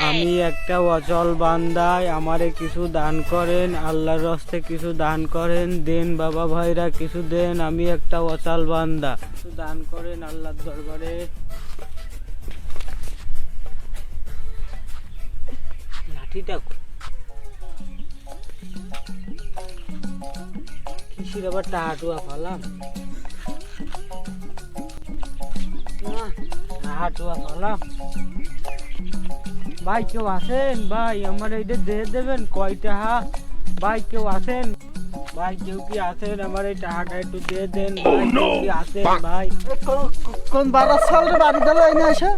আমি একটা অচল বান্দায় আমারে কিছু দান করেন, আল্লাহর রাস্তায় কিছু দান করেন, দেন বাবা ভাইরা কিছু দেন। আমি একটা অচল বান্দা, কিছু দান করেন আল্লাহর দরবারে। লাঠিটা কিসির আবার টাহাটুয়া ফালাম, টাহাটুয়া ফালাম। ভাই কেউ আছেন? ভাই আমার এইটা দিয়ে দেবেন কয়টা হাত? ভাই কেউ আছেন? ভাই কেউ কি আছেন? আমার এই টাকাটা একটু দিয়ে দেন ভাই। কেউ কি আছেন ভাই? কোন বাড়ার সালরে বাড়ি দিল এনে এসে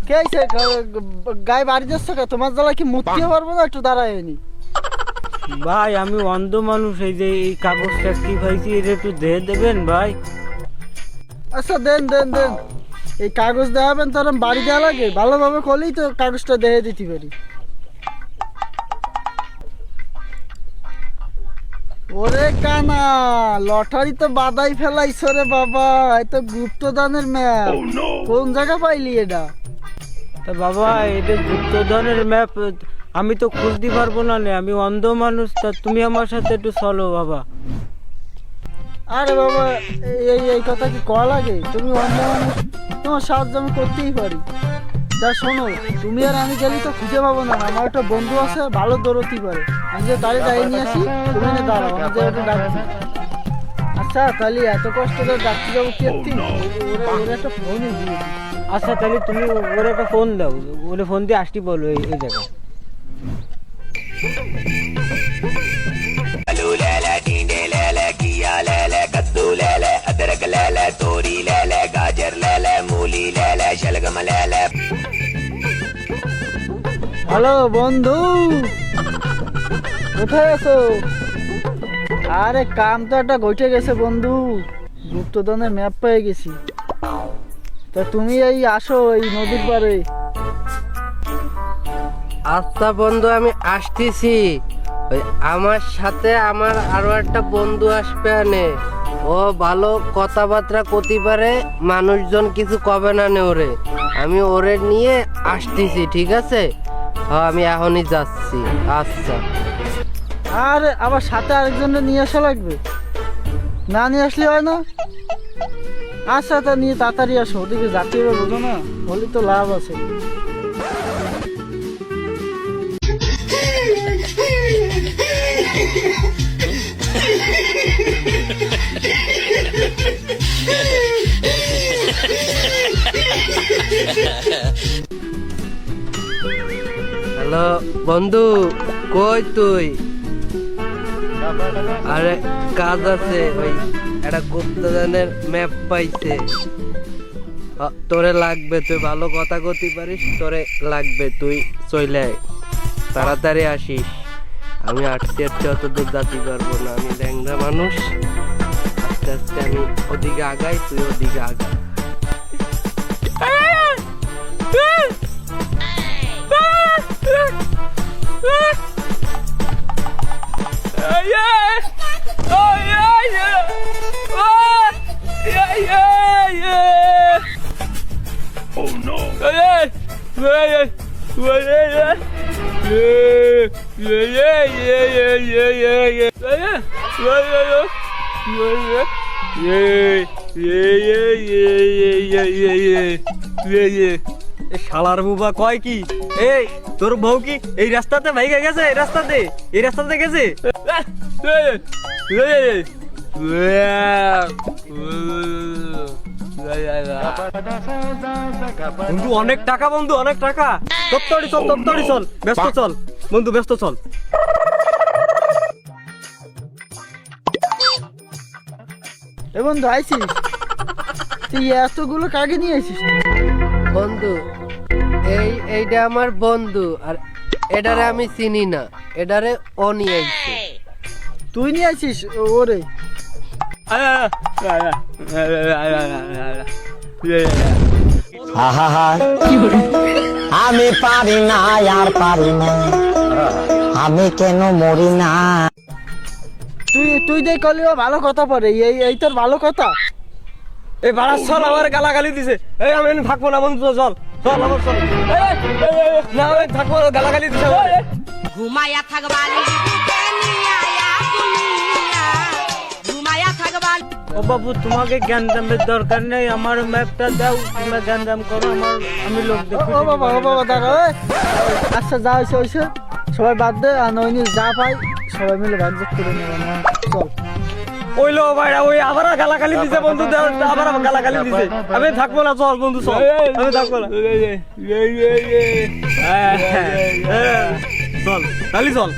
কে আইছে? গায়ে বাড়ি যাচ্ছে কে? তোমার জ্বালা কি মুততে পারবো না? একটু দাঁড়ায় নি ভাই আমি অন্ধ মানুষ, এই যে এই কাগজটা কি পাইছি এটা একটু দিয়ে দেবেন ভাই। আচ্ছা দেন দেন দেন। এই কাগজ দেখাবেন তো বাড়ি দেওয়া লাগে? ভালোভাবে করলেই তো কাগজটা দেখে দিতে পারি। ওরে কানা, লটারি তো বাদাই ফেলাইছ রে বাবা। এই তো গুপ্তদানের ম্যাপ। কোন জায়গা পাইলি এটা? তা বাবা এটা গুপ্তধনের ম্যাপ, আমি তো খুঁজতে পারবো না, আমি অন্ধ মানুষ। তা তুমি আমার সাথে একটু চলো বাবা। আরে বাবা এই এই কথা কি কয়া লাগে? তুমি অন্য মানুষ, তোমার সাহায্য আমি করতেই পারি। যা শোনো, তুমি আর আমি গেলে তো খুঁজে পাবো না। আমার একটা বন্ধু আছে ভালো দৌড়তে পারে, আমি যে তাড়ি দাঁড়িয়ে নিয়ে আসি, তুমি না দাঁড়াও, আমি যে ওটা ডাকছি। আচ্ছা তাহলে এত কষ্ট করে ডাকতে যাবো কি ওরা একটা ফোনই দিয়ে। আচ্ছা তাহলে তুমি ওর একটা ফোন দাও, ওরে ফোন দিয়ে আসতে বলো এই জায়গায়। হ্যালো বন্ধু, কোথায় আছো? আরে কাম তো একটা ঘটে গেছে বন্ধু, গুপ্তধনের ম্যাপ পেয়ে গেছি। তা তুমি এই আসো এই নদীর পাড়ে। আচ্ছা বন্ধু আমি আসতেছি। ওই আমার সাথে আমার আরো একটা বন্ধু আসবে আনে, ও ভালো কথাবার্তা করতে পারে, মানুষজন কিছু কবে না নে ওরে। আমি ওরে নিয়ে আসতেছি, ঠিক আছে? হ্যাঁ আমি এখনই যাচ্ছি। আচ্ছা। আরে আবার সাথে আরেকজনকে নিয়ে আসা লাগবে? না নিয়ে আসলে হয় না? আচ্ছা তা নিয়ে তাড়াতাড়ি আসো, ওদিকে যাতে হবে বোঝো না, হলে তো লাভ আছে। হ্যালো বন্ধু, কই তুই? আরে কাজ আছে, ওই একটা গুপ্তধনের ম্যাপ পাইছে, তোরে লাগবে। তুই ভালো কথা কইতে পারিস, তোরে লাগবে। তুই চলে আয়, তাড়াতাড়ি আসিস। আমি আটতে আটতে অত দূর যাতে পারবো না, আমি ল্যাংড়া মানুষ। আস্তে আস্তে আমি ওদিকে আগাই, তুই ওদিকে আগা। শালার বুবা কয় কি? এই তোর বউ কি এই রাস্তাতে ভাইগা গেছে? এই রাস্তাতে গেছে? বন্ধু অনেক টাকা, বন্ধু অনেক টাকা। তত্তড়ি চল, ব্যস্ত চল বন্ধু, ব্যস্ত চল। এ বন্ধু আইছিস তুই? এতগুলো কাকে নিয়ে আইছিস? বন্ধু এইটা আমার বন্ধু, আর এটারে আমি চিনি না, এটারে ও নিয়ে আইছে। তুই নিয়ে আইছিস ওরে? আমি পারি না আর পারি না, আমি কেন মরি না। তুই দেখ কলিও ভালো কথা পড়ে, এই তোর ভালো কথা। এই বাড়া চল, আমার গালাগালি দিছে। এই আমি থাকবো না বন্ধু, চল আমার চল। না আমি থাকবো না, গালাগালি দিতে হবে। ঘুমায়া থাকবালি বুকে নিয়া দুনিয়া ঘুমায়া থাকবালি ও বাবু তোমাকে জ্ঞানদামের দরকার নেই, আমার ম্যাপটা দাও, তোমরা জ্ঞানদাম করো, আমি লোক দেখি। ও বাবা দাঁড়া ওই। আচ্ছা যা হয়েছে হয়েছে, সবাই বাদ দে, আর নইনি যা পাই সবাই মিলে ভাগযোগ করে নেবে না, চল। ওই লো ভাইরা ওই আবার গালাগালি দিছে বন্ধু, আবার গালাগালি দিছে। আমি থাকবো না, চল বন্ধু চল, আমি থাকবো না। চল তাহলে চল।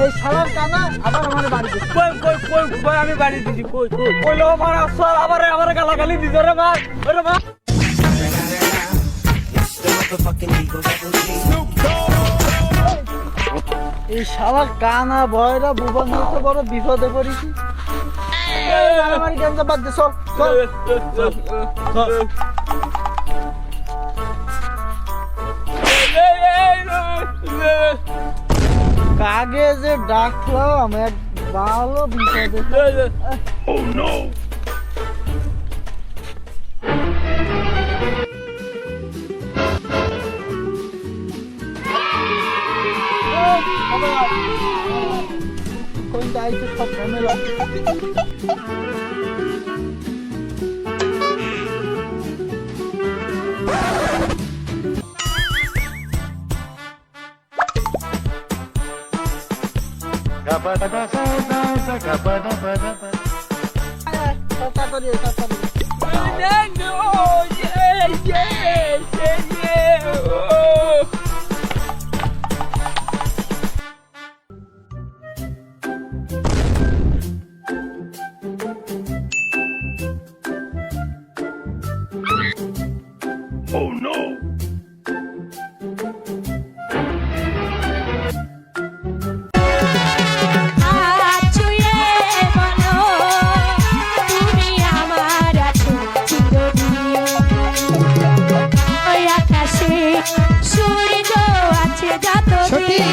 এই শালার কানা আবার আমার বাড়িতে। কই কই কই কই আমি বাড়ি দিছি, কই কই কই লো ভাইরা চল, আবার গালাগালি দিছে রে ভাই, ওরে ভাই। এই শালার কানা ভয়রা বুবা নিয়ে তো বড় বিপদে পড়েছি। আমার গেমটা বাদ দে, চল চল। কাগে যে ডাকলাম এক ভালো বিপদে। কোনটা আইছে সব ঝামেলা। তাড়াতাড়ি তাড়াতাড়ি। আছুয়ে বলো তুমি আমার আছো চিরদিন ওই আকাশে সূর্য আছে যতদিন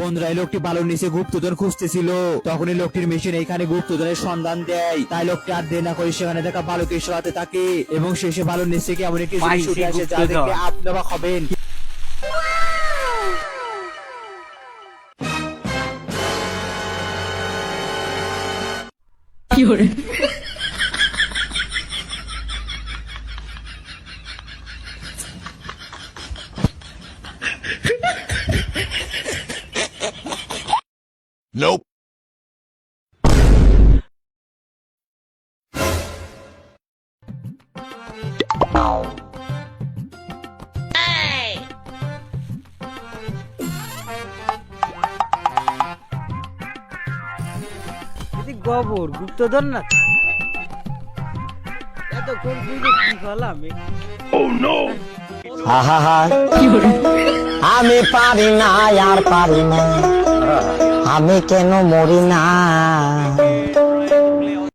বন্ধুরা এই লোকটি বালুর নিচে গুপ্তধন খুঁজতেছিল, তখন এই লোকটির মেশিন এখানে গুপ্তধনের সন্ধান দেয়। তাই লোকটি আর দেরি না করে সেখানে দেখা বালুকে সরাতে থাকে এবং শেষে বালুর নিচ থেকে এমন একটি জিনিস উঠে আসে যা দেখে আপনি অবাক হবেন। গোবর গুপ্তধন না এতক্ষণ বুঝে কি হলাম। আহা আমি পারি না আর পারি না, আমি কেন মরি না।